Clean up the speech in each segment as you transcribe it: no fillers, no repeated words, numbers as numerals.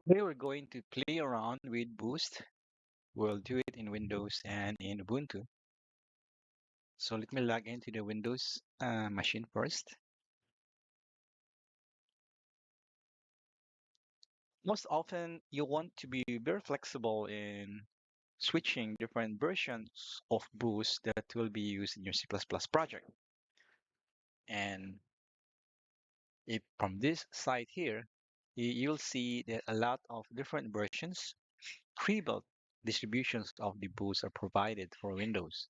Today we're going to play around with Boost. We'll do it in Windows and in Ubuntu. So let me log into the Windows machine first. Most often, you want to be very flexible in switching different versions of Boost that will be used in your C++ project. And if from this side here, you'll see that a lot of different versions, pre-built distributions of the Boost are provided for Windows.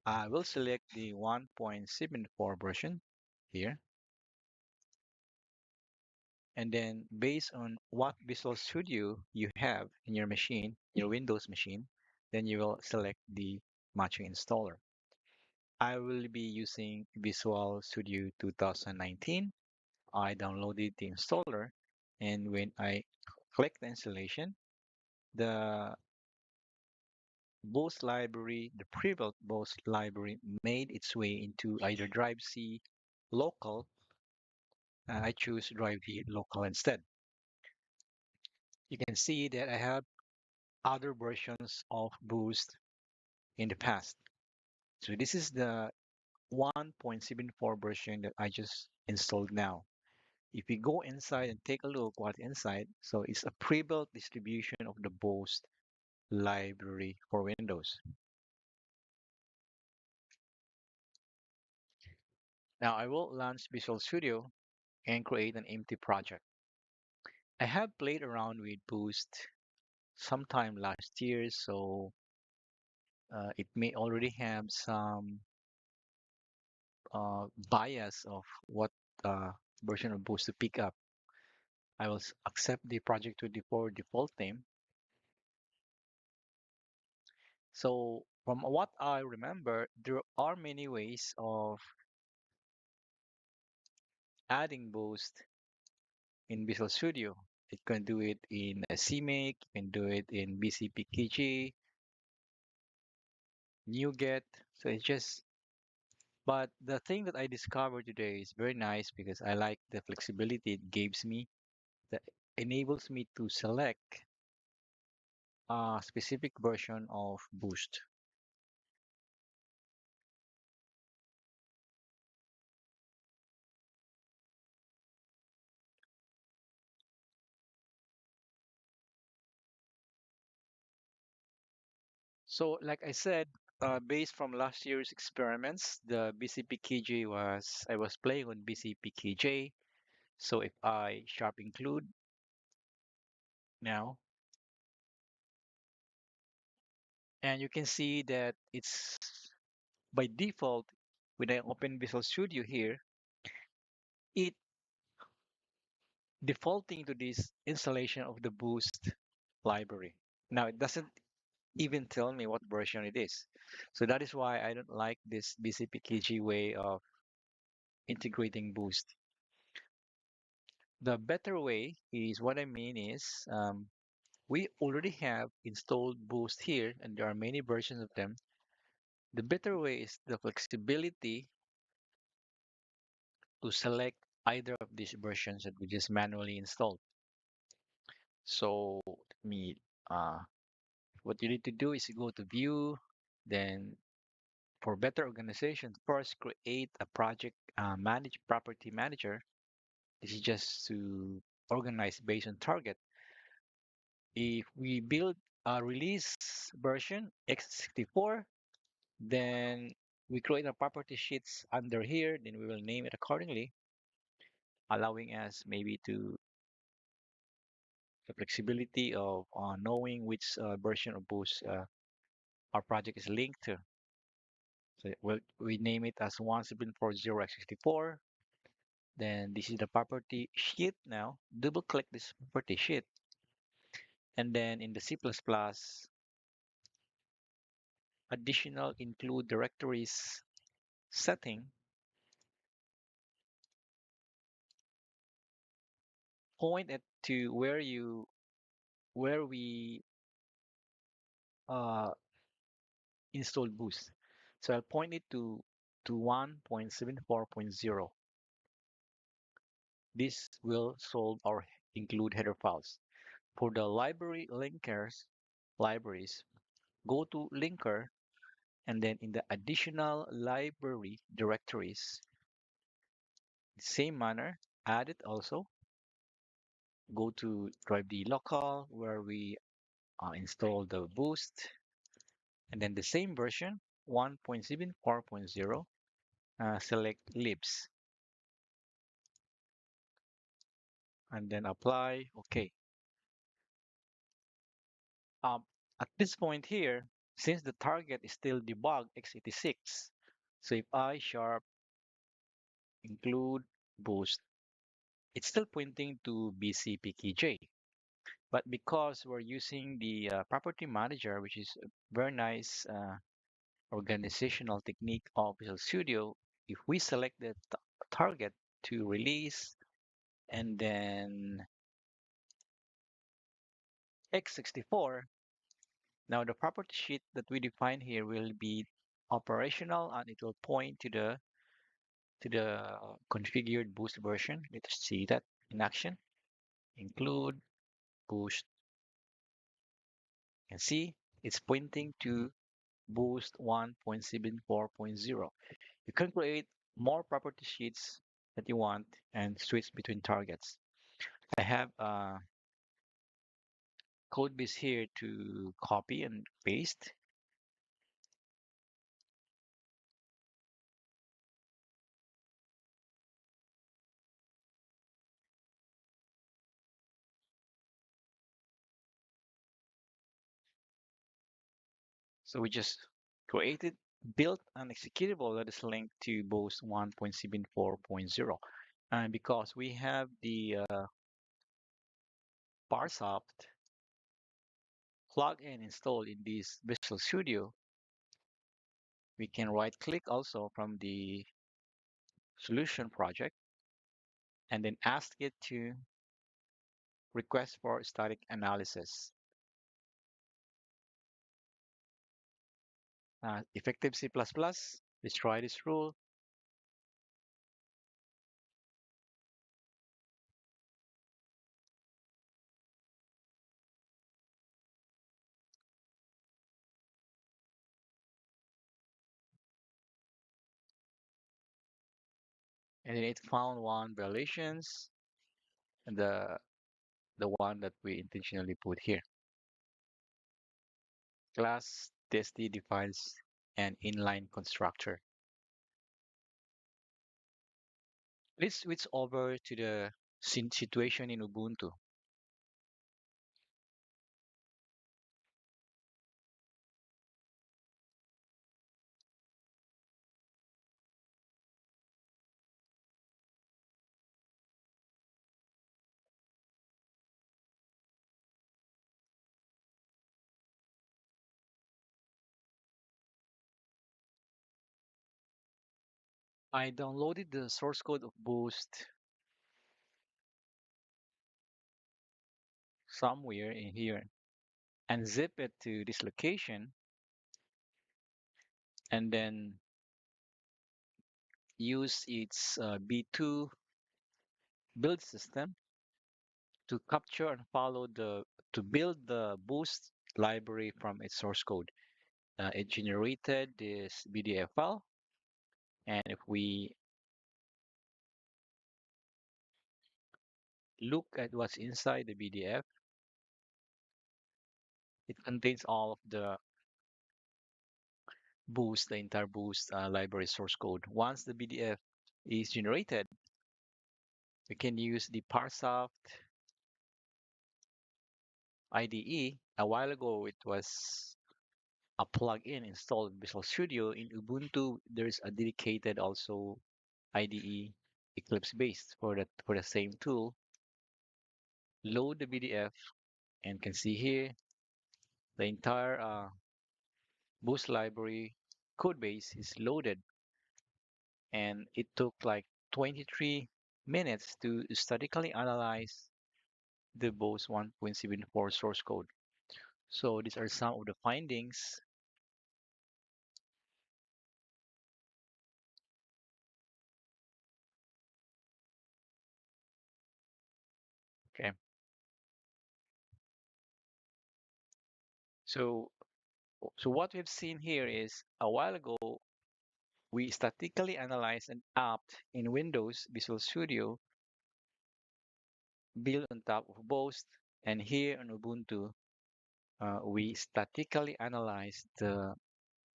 I will select the 1.74 version here. And then based on what Visual Studio you have in your machine, your Windows machine, then you will select the matching installer. I will be using Visual Studio 2019. I downloaded the installer, and when I click the installation, the Boost library, the pre-built Boost library made its way into either Drive C local. I choose Drive D local instead. You can see that I have other versions of Boost in the past. So this is the 1.74 version that I just installed now. If we go inside and take a look what's inside, so it's a pre-built distribution of the Boost library for Windows. Now I will launch Visual Studio and create an empty project. I have played around with Boost sometime last year, so it may already have some bias of what uh, version of Boost to pick up. I will accept the project 24 default name. So from what I remember, there are many ways of adding Boost in Visual Studio. You can do it in a CMake, you can do it in BCPKG, NuGet. So it's just, but the thing that I discovered today is very nice because I like the flexibility it gives me that enables me to select a specific version of Boost. So, like I said, based from last year's experiments, the BCPKJ I was playing on BCPKJ. So if I sharp include now, and you can see that it's by default, when I open Visual Studio here, it defaulting to this installation of the Boost library. Now it doesn't even tell me what version it is. So that is why I don't like this BCPKG way of integrating Boost. The better way is what I mean is we already have installed Boost here, and there are many versions of them. The better way is the flexibility to select either of these versions that we just manually installed. So let me, uh, what you need to do is you go to View, then for better organization, first create a project manage property manager. This is just to organize based on target. If we build a release version x64, then we create a property sheets under here, then we will name it accordingly, allowing us maybe to the flexibility of knowing which version of Boost our project is linked to. So we name it as 1740x64. Then this is the property sheet now. Double click this property sheet. And then in the C++, additional include directories setting, point it to where we uh, install Boost. So I'll point it to 1.74.0. This will solve our include header files. For the library libraries, go to linker and then in the additional library directories, same manner, add it also. Go to drive the local where we install the boost and then the same version 1.74.0, select libs and then apply. Okay. Um, at this point here, since the target is still debug x86, so if I sharp include boost, it's still pointing to BCPKJ. But because we're using the property manager, which is a very nice organizational technique of Visual Studio, if we select the target to release and then x64, now the property sheet that we define here will be operational and it will point to the configured boost version. Let's see that in action. Include boost and see it's pointing to boost 1.74.0. You can create more property sheets that you want and switch between targets. I have a code base here to copy and paste. So we just created, built an executable that is linked to boost 1.74.0. And because we have the Parasoft plugin installed in this Visual Studio, we can right click also from the solution project and then ask it to request for static analysis. Effective C++, let's try this rule. And then it found one violations and the one that we intentionally put here. Class test defines an inline constructor. Let's switch over to the situation in Ubuntu. I downloaded the source code of Boost somewhere in here and zip it to this location and then use its B2 build system to capture and follow to build the Boost library from its source code. It generated this BDF file, and if we look at what's inside the BDF, it contains all of the Boost, the entire Boost library source code. Once the BDF is generated, we can use the Parasoft IDE. A while ago, it was a plugin installed in Visual Studio. In Ubuntu, there's a dedicated also IDE Eclipse based for the same tool. Load the BDF and can see here the entire Boost library code base is loaded, and it took like 23 minutes to statically analyze the Bose 1.74 source code. So these are some of the findings. Okay. So, so what we've seen here is a while ago, we statically analyzed an app in Windows Visual Studio built on top of Boast, and here on Ubuntu, we statically analyze the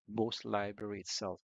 Boast library itself.